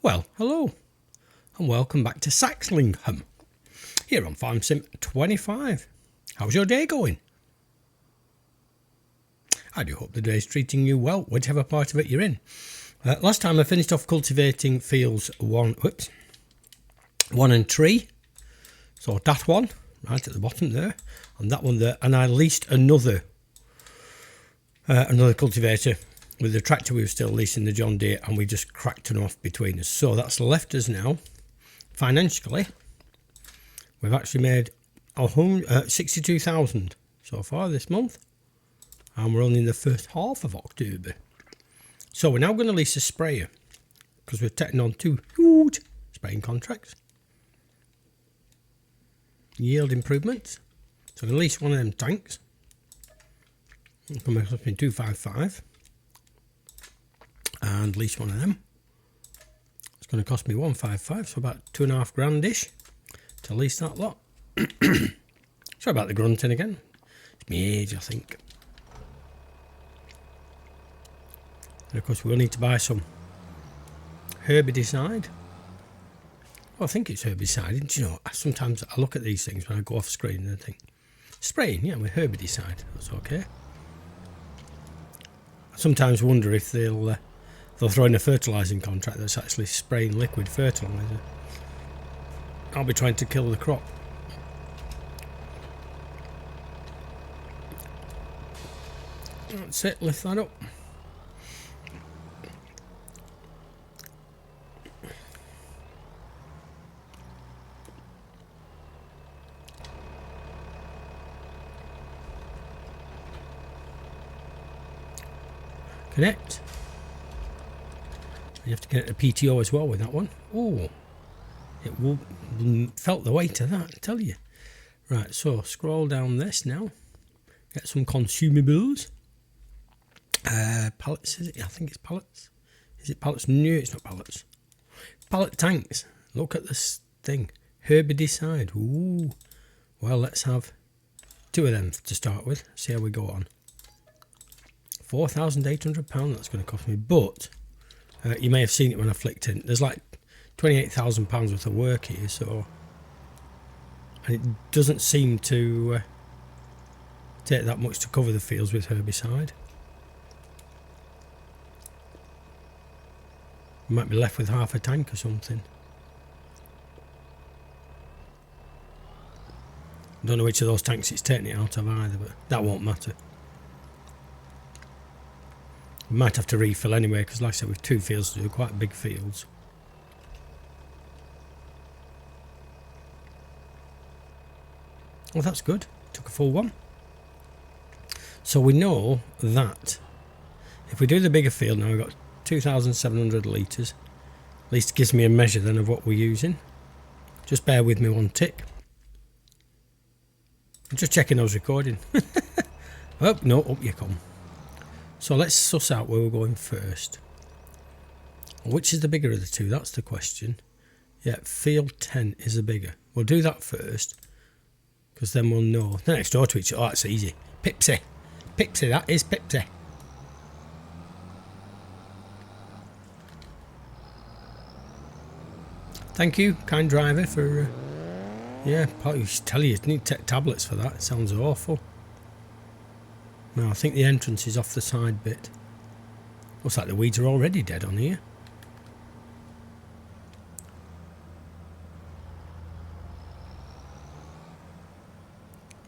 Well, hello, and welcome back to Saxlingham, here on Farm Sim 25. How's your day going? I do hope the day is treating you well, whichever part of it you're in. Last time I finished off cultivating fields 1 and 3. So that one, right at the bottom there, and that one there, and I leased another cultivator with the tractor. We were still leasing the John Deere, and we just cracked them off between us. So that's left us now, financially, we've actually made 62,000 so far this month, and we're only in the first half of October. So we're now going to lease a sprayer, because we're taking on 2 huge spraying contracts. Yield improvements. So I'm going to lease one of them tanks. It's going to cost me 255. And lease one of them. It's going to cost me 155, so about 2.5 grand-ish to lease that lot. Sorry about the grunting again. It's my age, I think. And of course we'll need to buy some herbicide. Well, I think it's herbicide, and you know, sometimes I look at these things when I go off screen and I think, spraying, yeah, with herbicide, that's okay. I sometimes wonder if they'll throw in a fertilising contract that's actually spraying liquid fertiliser. I'll be trying to kill the crop. That's it, lift that up. Connect. You have to connect the PTO as well with that one. Oh, it will felt the weight of that, I tell you. Right, so scroll down this now. Get some consumables. Pallets, is it? I think it's pallets. Is it pallets? No, it's not pallets. Pallet tanks. Look at this thing. Herbicide. Ooh. Well, let's have 2 of them to start with. See how we go on. £4,800 that's going to cost me, but you may have seen it when I flicked in. There's like £28,000 worth of work here, so, and it doesn't seem to take that much to cover the fields with herbicide. You might be left with half a tank or something. I don't know which of those tanks it's taking it out of either, but that won't matter. We might have to refill anyway, because like I said, with 2 fields to do, quite big fields. Well, that's good. Took a full one. So we know that if we do the bigger field now, we've got 2,700 litres. At least it gives me a measure then of what we're using. Just bear with me one tick. I'm just checking I was recording. Oh, no, up you come. So let's suss out where we're going first. Which is the bigger of the 2? That's the question. Yeah, field 10 is the bigger. We'll do that first, because then we'll know. They're next door to each other. Oh, that's easy. Pipsy. Pipsy, that is Pipsy. Thank you, kind driver, for... yeah, I should tell you need to take tablets for that. It sounds awful. No, I think the entrance is off the side bit. Looks like the weeds are already dead on here.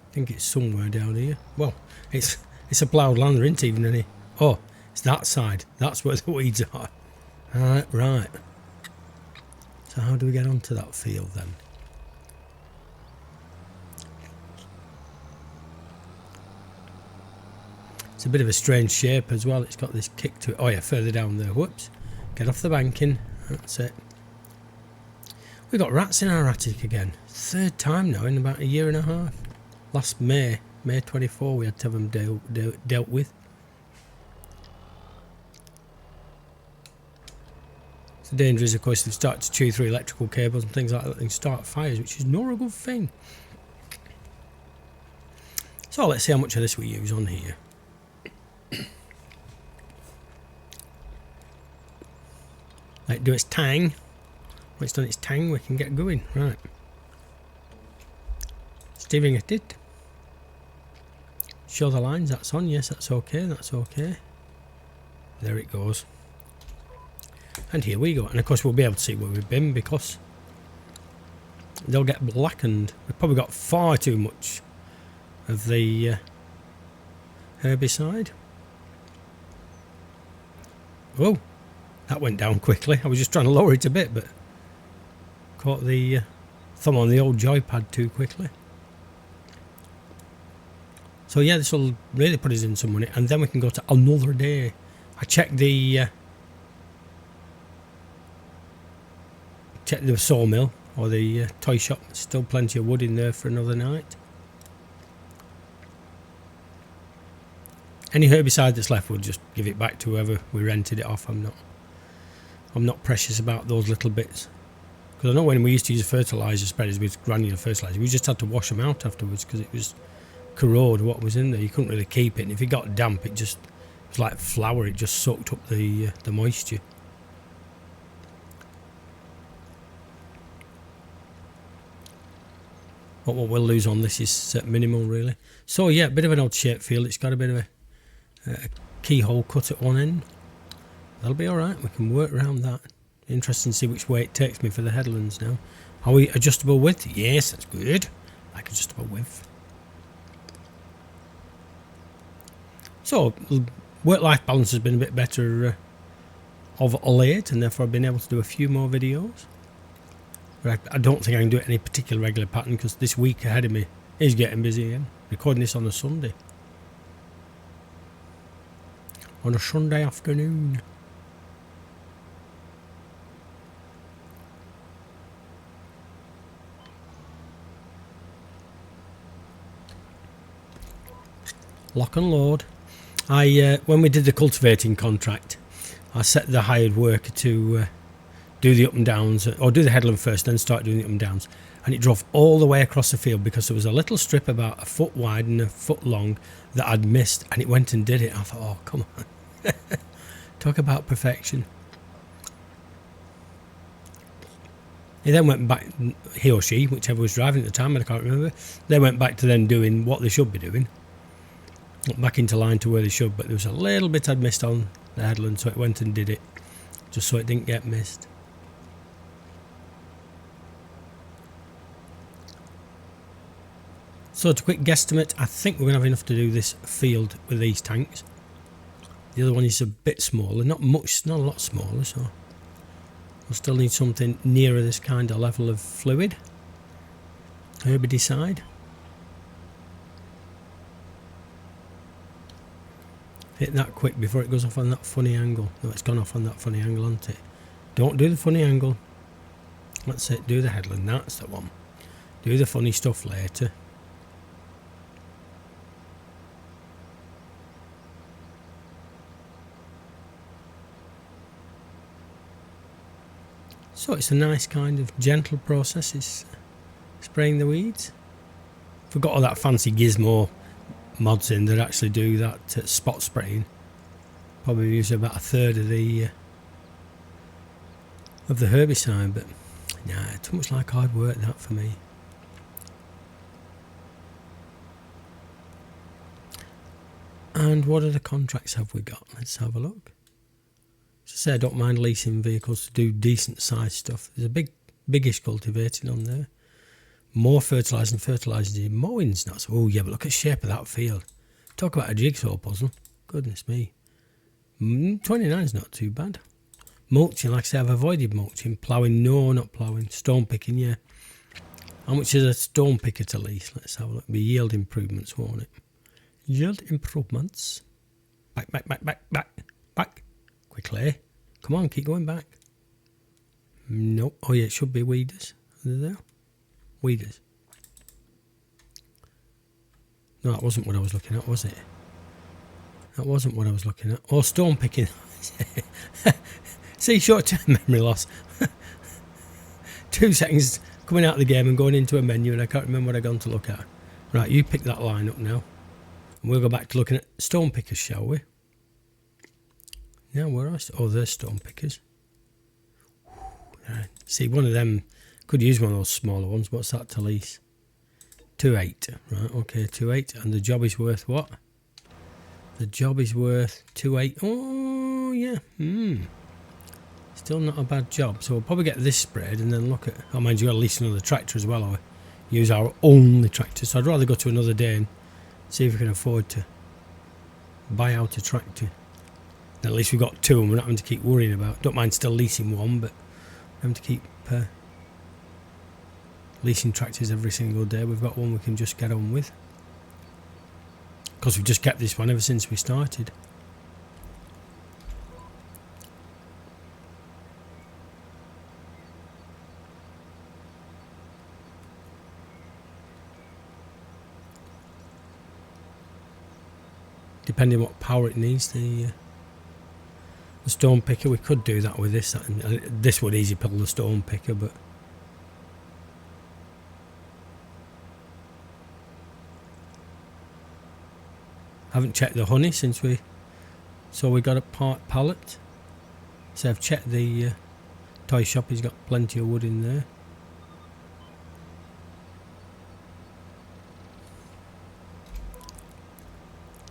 I think it's somewhere down here. Well, it's a ploughed land, there isn't even any. Oh, it's that side. That's where the weeds are. Right. So how do we get onto that field then? It's a bit of a strange shape as well. It's got this kick to it. Oh yeah, further down there. Whoops. Get off the banking. That's it. We've got rats in our attic again. 3rd time now in about 1.5 years. Last May 24, we had to have them dealt with. The danger is, of course, they start to chew through electrical cables and things like that and start fires, which is not a good thing. So let's see how much of this we use on here. Let it do its tang. When it's done its tang, we can get going. Right. Steering it did. Show the lines, that's on. Yes, that's okay, that's okay. There it goes. And here we go. And of course we'll be able to see where we've been because they'll get blackened. We've probably got far too much of the herbicide. Oh, that went down quickly. I was just trying to lower it a bit, but caught the thumb on the old joypad too quickly. So yeah, this will really put us in some money, and then we can go to another day. I checked the sawmill or the toy shop. Still plenty of wood in there for another night. Any herbicide that's left, we'll just give it back to whoever we rented it off. I'm not precious about those little bits, because I know when we used to use fertilizer spreaders with granular fertilizer, we just had to wash them out afterwards because it was corrode what was in there. You couldn't really keep it, and if it got damp, it was like flour. It just soaked up the moisture. But what we'll lose on this is minimal, really. So yeah, a bit of an odd shaped field. It's got a bit of a keyhole cut at one end. That'll be alright, we can work around that. Interesting to see which way it takes me for the headlands now. Are we adjustable width? Yes, that's good. Like adjustable width. So, work-life balance has been a bit better of late, and therefore I've been able to do a few more videos. But I don't think I can do it in any particular regular pattern, because this week ahead of me is getting busy again. Recording this on a Sunday. On a Sunday afternoon. Lock and load. When we did the cultivating contract, I set the hired worker to do the up and downs, or do the headland first, then start doing the up and downs. And it drove all the way across the field because there was a little strip about a foot wide and a foot long that I'd missed, and it went and did it. I thought, oh, come on. Talk about perfection. He then went back, he or she, whichever was driving at the time, and I can't remember, they went back to then doing what they should be doing. Back into line to where they should, but there was a little bit I'd missed on the headland, so it went and did it, just so it didn't get missed. So to quick guesstimate, I think we're going to have enough to do this field with these tanks. The other one is a bit smaller, not much, not a lot smaller, so we'll still need something nearer this kind of level of fluid. Herbicide. Hit that quick before it goes off on that funny angle. No, it's gone off on that funny angle, hasn't it? Don't do the funny angle. That's it, do the headland, that's the one. Do the funny stuff later. So it's a nice kind of gentle process, is spraying the weeds. Forgot all that fancy gizmo mods in that actually do that spot spraying. Probably use about a third of the herbicide, but nah, too much like hard work that for me. And what other contracts have we got? Let's have a look. As I say, I don't mind leasing vehicles to do decent sized stuff. There's a biggish cultivating on there. More fertilising, mowing's not so. Oh yeah, but look at the shape of that field. Talk about a jigsaw puzzle. Goodness me. 29's not too bad. Mulching, like I say, I've avoided mulching. Ploughing, no, not ploughing. Stone picking, yeah. How much is a stone picker to lease? Let's have a look. It'll be yield improvements, won't it? Yield improvements. Back. Quickly. Come on, keep going back. Nope. Oh yeah, it should be weeders. Are they there? Weeders. No, that wasn't what I was looking at, was it? That wasn't what I was looking at. Oh, stone picking. See, short-term memory loss. 2 seconds coming out of the game and going into a menu, and I can't remember what I've gone to look at. Right, you pick that line up now. And we'll go back to looking at stone pickers, shall we? Yeah, where are I? Oh, there's stone pickers. Right. See, one of them could use one of those smaller ones. What's that to lease? 2.8. Right, okay, 2.8. And the job is worth what? The job is worth 2.8. Oh, yeah. Still not a bad job. So we'll probably get this sprayed and then look at... Oh, mind you, got to lease another tractor as well, or use our only tractor. So I'd rather go to another day and see if we can afford to buy out a tractor. At least we've got two and we're not having to keep worrying about. Don't mind still leasing one, but having to keep leasing tractors every single day. We've got one we can just get on with. Because we've just kept this one ever since we started. Depending on what power it needs, the stone picker, we could do that with this. This would easy pull the stone picker, but haven't checked the honey since we got a pallet. So I've checked the toy shop. He's got plenty of wood in there.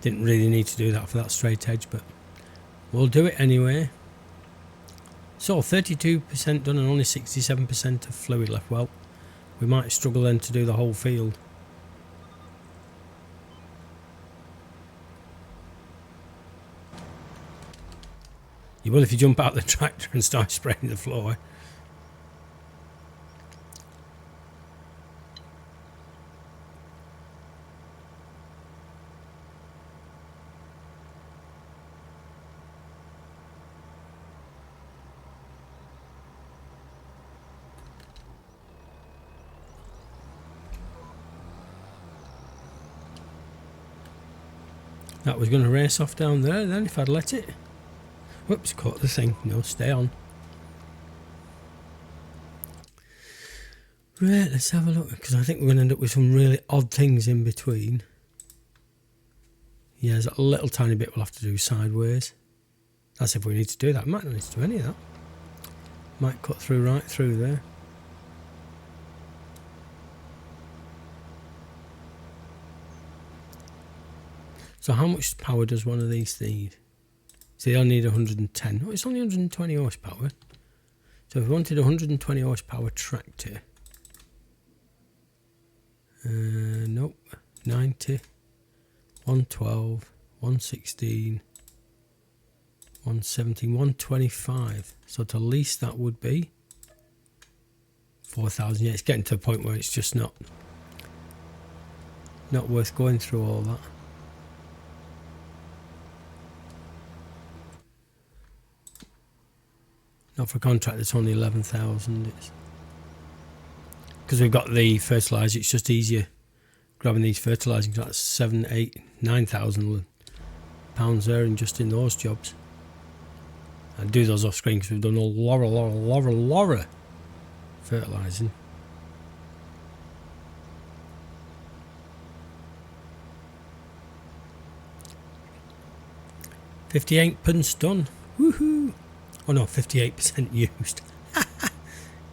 Didn't really need to do that for that straight edge, but we'll do it anyway. So 32% done and only 67% of fluid left. Well, we might struggle then to do the whole field. You will if you jump out the tractor and start spraying the floor. That was going to race off down there then if I'd let it. Whoops, caught the thing. No, stay on. Right, let's have a look, because I think we're going to end up with some really odd things in between. Yeah, there's a little tiny bit we'll have to do sideways. That's if we need to do that. Might not need to do any of that. Might cut through right through there. So how much power does one of these need? So they only need 110. Oh, it's only 120 horsepower. So if we wanted a 120 horsepower tractor, nope, 90, 112, 116, 117, 125. So to lease that would be 4,000. Yeah, it's getting to a point where it's just not worth going through all that. Not for a contract that's only 11,000. It's because we've got the fertiliser. It's just easier grabbing these fertilising. That's 7, 8, 9,000 pounds there, and just in those jobs. I do those off screen because we've done a lot of fertilising. £58 done. Woohoo! Oh no, 58% used.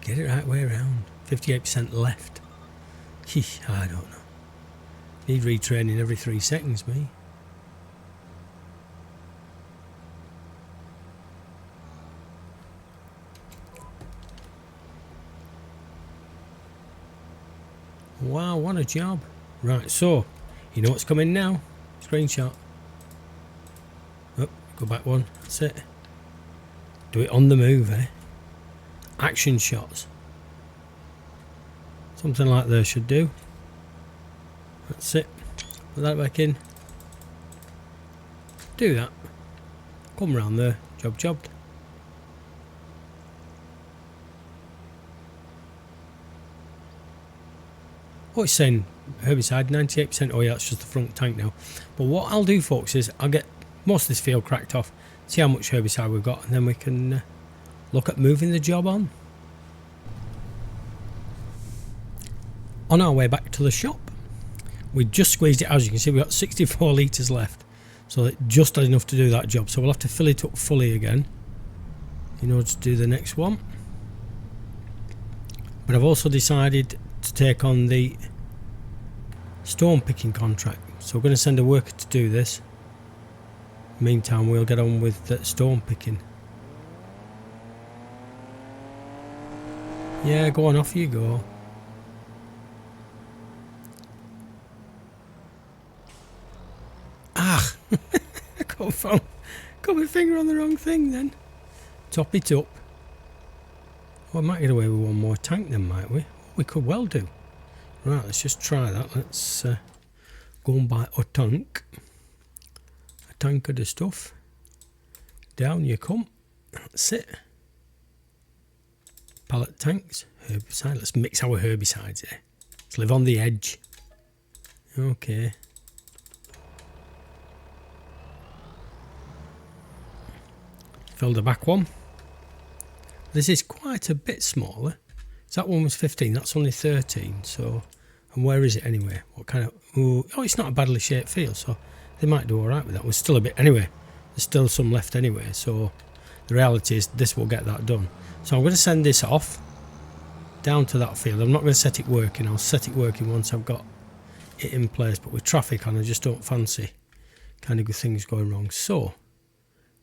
Get it right way around. 58% left. I don't know. Need retraining every 3 seconds, me. Wow, what a job. Right, so, you know what's coming now? Screenshot. Oh, go back one. That's it. Do it on the move, eh? Action shots. Something like that should do. That's it. Put that back in. Do that. Come round there. Jobbed. Oh, it's saying herbicide 98%. Oh yeah, that's just the front tank now. But what I'll do, folks, is I'll get most of this field cracked off, see how much herbicide we've got, and then we can look at moving the job on. On our way back to the shop, we just squeezed it. As you can see, we've got 64 litres left, so it just had enough to do that job. So we'll have to fill it up fully again in order to do the next one. But I've also decided to take on the stone picking contract. So we're going to send a worker to do this. Meantime, we'll get on with the stone picking. Yeah, go on, off you go. Ah! I got my finger on the wrong thing then. Top it up. Oh, I might get away with one more tank then, might we? We could well do. Right, let's just try that. Let's go and buy a tank. A tank of the stuff. Down you come. That's it. Pallet tanks. Herbicide. Let's mix our herbicides here. Let's live on the edge. Okay. Fill the back one. This is quite a bit smaller. So that one was 15, that's only 13. So, and where is it anyway? What kind of? Oh, it's not a badly shaped field, so they might do all right with that. We're still a bit anyway. There's still some left anyway. So the reality is this will get that done. So I'm going to send this off down to that field. I'm not going to set it working. I'll set it working once I've got it in place. But with traffic on, I just don't fancy kind of good things going wrong. So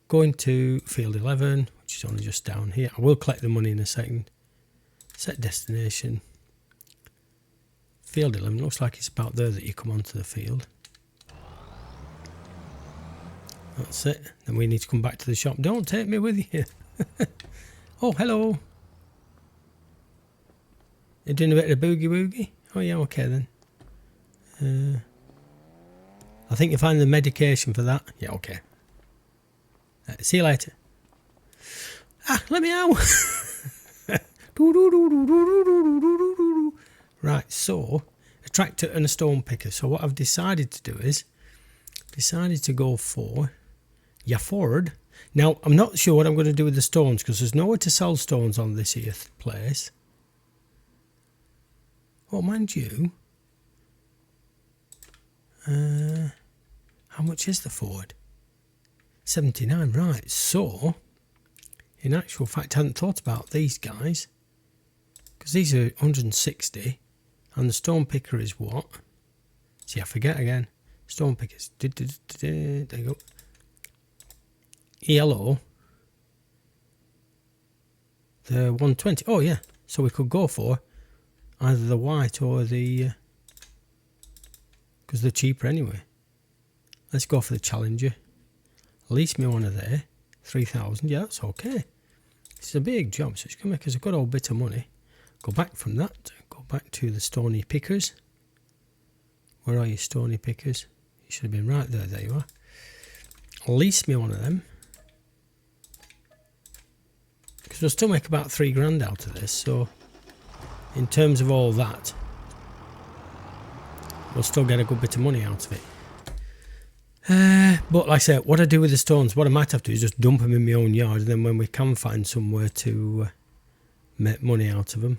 going to field 11, which is only just down here. I will collect the money in a second. Set destination. Field 11. Looks like it's about there that you come onto the field. That's it. Then we need to come back to the shop. Don't take me with you. Oh, hello. You're doing a bit of boogie woogie? Oh yeah, okay then. I think you find the medication for that. Yeah, okay. See you later. Ah, let me out. Right, so a tractor and a stone picker. So what I've decided to do is to go for Ford. Now I'm not sure what I'm going to do with the stones because there's nowhere to sell stones on this here place. Oh, mind you, how much is the Ford? 79, right. So in actual fact, I hadn't thought about these guys because these are 160 and the stone picker is what? See, I forget again. Stone pickers. There you go. Yellow. The 120. Oh yeah. So we could go for either the white or the because they're cheaper anyway. Let's go for the Challenger. Lease me one of there. 3,000. Yeah, that's okay. It's a big job, so it's going to make us a good old bit of money. Go back from that. Go back to the stony pickers. Where are you, stony pickers? You should have been right there. There you are. Lease me one of them. Because we'll still make about 3 grand out of this. So, in terms of all that, we'll still get a good bit of money out of it. But like I said, what I do with the stones, what I might have to do is just dump them in my own yard, and then when we can find somewhere to make money out of them,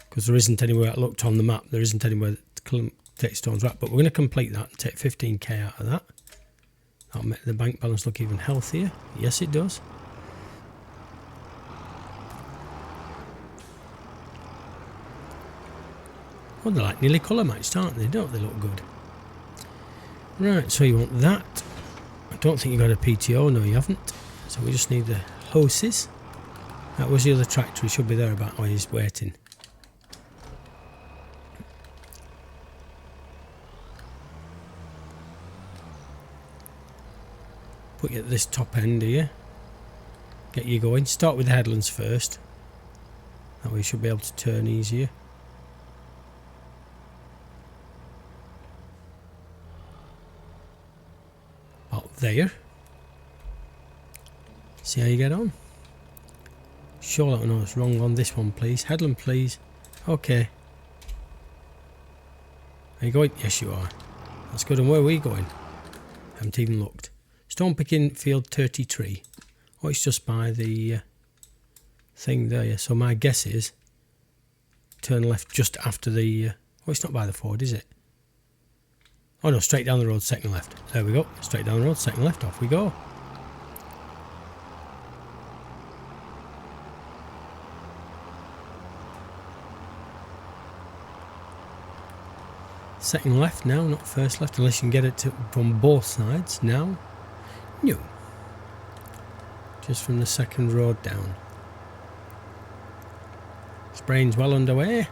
because there isn't anywhere, I looked on the map, there isn't anywhere to take stones, right? But we're going to complete that and take 15k out of that. That'll make the bank balance look even healthier. Yes, it does. Oh, they're like nearly colour matched, aren't they? Don't they look good? Right, so you want that. I don't think you got a PTO. No, you haven't. So we just need the hoses. That was the other tractor. He should be there about. Oh, he's waiting. Put you at this top end here. Get you going. Start with the headlands first. That way you should be able to turn easier. There. See how you get on. Sure, I know it's wrong on this one, please. Headland, please. Okay. Are you going? Yes, you are. That's good. And where are we going? Haven't even looked. Stone picking field 33. Oh, it's just by the thing there. Yeah. So my guess is turn left just after the. Oh, it's not by the Ford, is it? Oh no, straight down the road, second left. There we go. Straight down the road, second left. Off we go. Second left now, not first left, unless you can get it from both sides now. No. Just from the second road down. Spraying's well underway.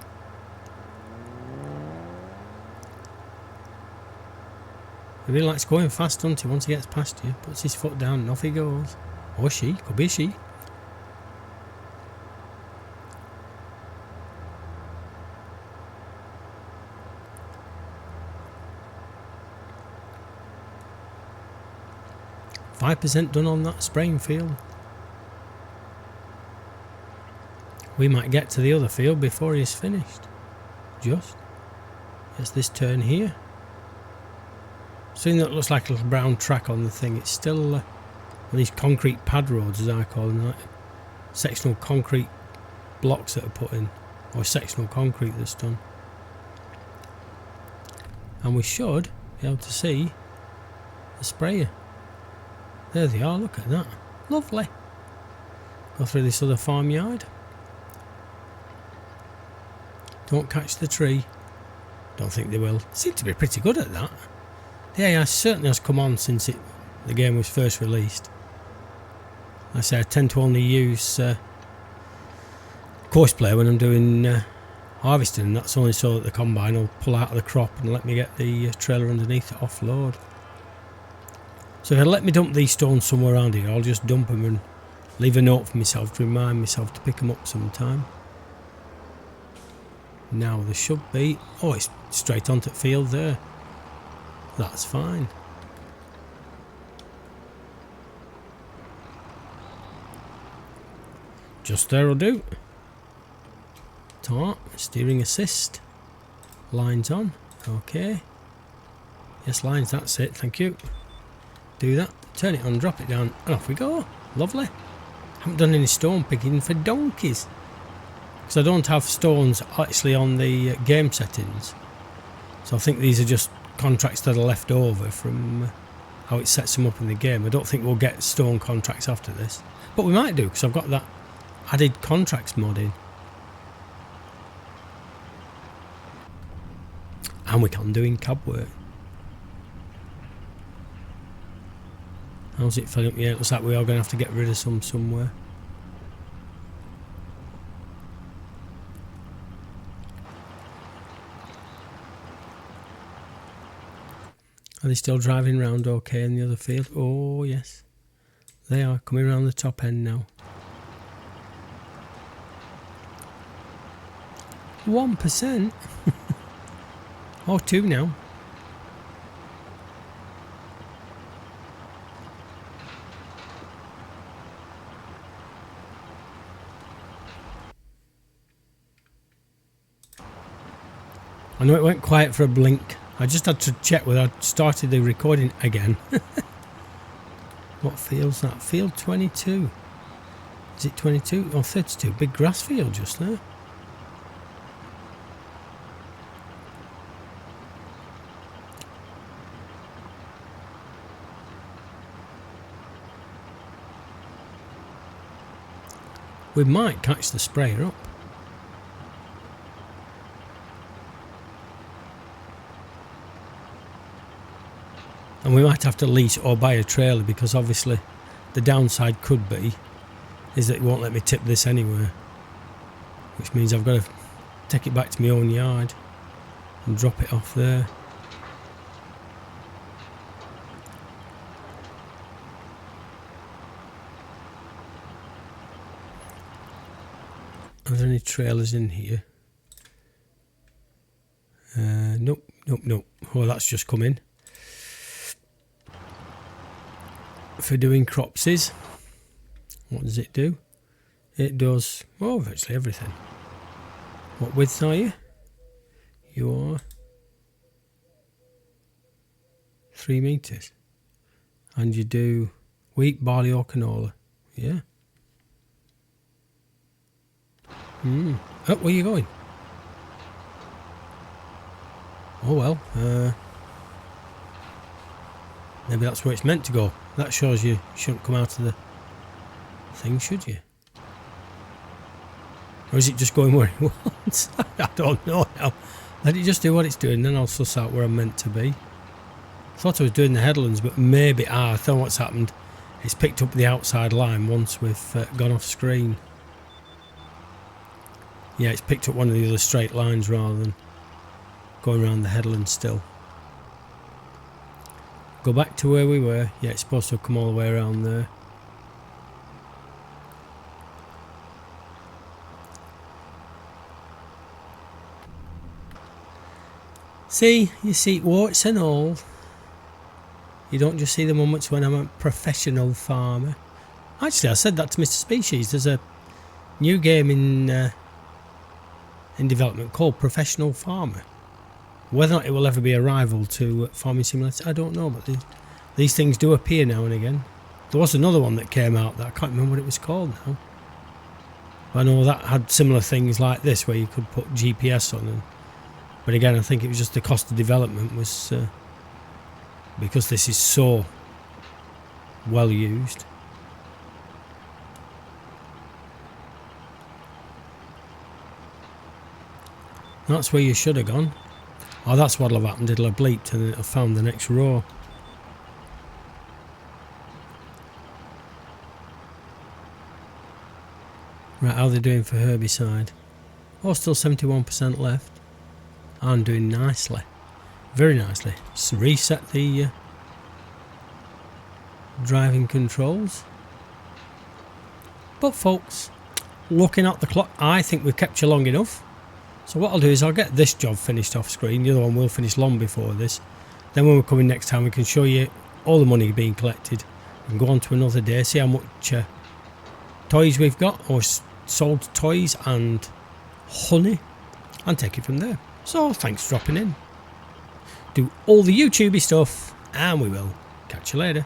He really likes going fast, doesn't he? Once he gets past you, puts his foot down and off he goes. Or she, could be she. %5 done on that spraying field. We might get to the other field before he's finished. Just. It's this turn here. Something that looks like a little brown track on the thing. It's still one of these concrete pad roads, as I call them, like sectional concrete blocks that are put in, or sectional concrete that's done. And we should be able to see the sprayer. There they are, look at that. Lovely. Go through this other farmyard. Don't catch the tree. Don't think they will. Seem to be pretty good at that. The AI certainly has come on since the game was first released. Like I say, I tend to only use course player when I'm doing harvesting, and that's only so that the combine will pull out of the crop and let me get the trailer underneath it offload. So if I let me dump these stones somewhere around here, I'll just dump them and leave a note for myself to remind myself to pick them up sometime. Now there should be... oh, it's straight onto the field there. That's fine. Just there'll do. Start, steering assist. Lines on. Okay. Yes, lines, that's it, thank you. Do that, turn it on, drop it down, and off we go. Lovely. Haven't done any stone picking for donkeys. Because I don't have stones actually on the game settings. So I think these are just contracts that are left over from how it sets them up in the game. I don't think we'll get stone contracts after this. But we might do, because I've got that added contracts mod in. And we can do in cab work. How's it filling up? Yeah, it looks like we are going to have to get rid of some somewhere. Are they still driving round okay in the other field? Oh yes, they are coming around the top end now. 1%. Oh, 2 now. I know it went quiet for a blink. I just had to check whether I'd started the recording again. What field's that? Field 22. Is it 22 or 32? Big grass field just there. We might catch the sprayer up. And we might have to lease or buy a trailer, because obviously the downside could be is that it won't let me tip this anywhere, which means I've got to take it back to my own yard and drop it off there. Are there any trailers in here? Nope, nope, nope. Oh, that's just come in. For doing cropses. What does it do? It does, oh, virtually everything. What width are you? You are 3 meters. And you do wheat, barley or canola. Yeah. Oh, where are you going? Oh well, maybe that's where it's meant to go. That shows you shouldn't come out of the thing, should you? Or is it just going where it wants? I don't know now. Let it just do what it's doing, then I'll suss out where I'm meant to be. Thought I was doing the headlands, but maybe, I thought what's happened, it's picked up the outside line once we've gone off screen. Yeah, it's picked up one of the other straight lines rather than going around the headland still. Go back to where we were. Yeah, it's supposed to come all the way around there. See, you see warts and all. You don't just see the moments when I'm a professional farmer. Actually, I said that to Mr. Species. There's a new game in development called Professional Farmer. Whether or not it will ever be a rival to Farming Simulator, I don't know, but these things do appear now and again. There was another one that came out that I can't remember what it was called now. I know that had similar things like this where you could put GPS on them. But again, I think it was just the cost of development was because this is so well used. That's where you should have gone. Oh, that's what'll have happened. It'll have bleeped and it'll have found the next row. Right, how are they doing for herbicide? Oh, still 71% left. I'm doing nicely. Very nicely. Just reset the driving controls. But folks, looking at the clock, I think we've kept you long enough. So what I'll do is I'll get this job finished off screen. The other one will finish long before this. Then when we're coming next time, we can show you all the money being collected. We can go on to another day, see how much toys we've got, or sold toys and honey, and take it from there. So thanks for dropping in. Do all the YouTubey stuff, and we will catch you later.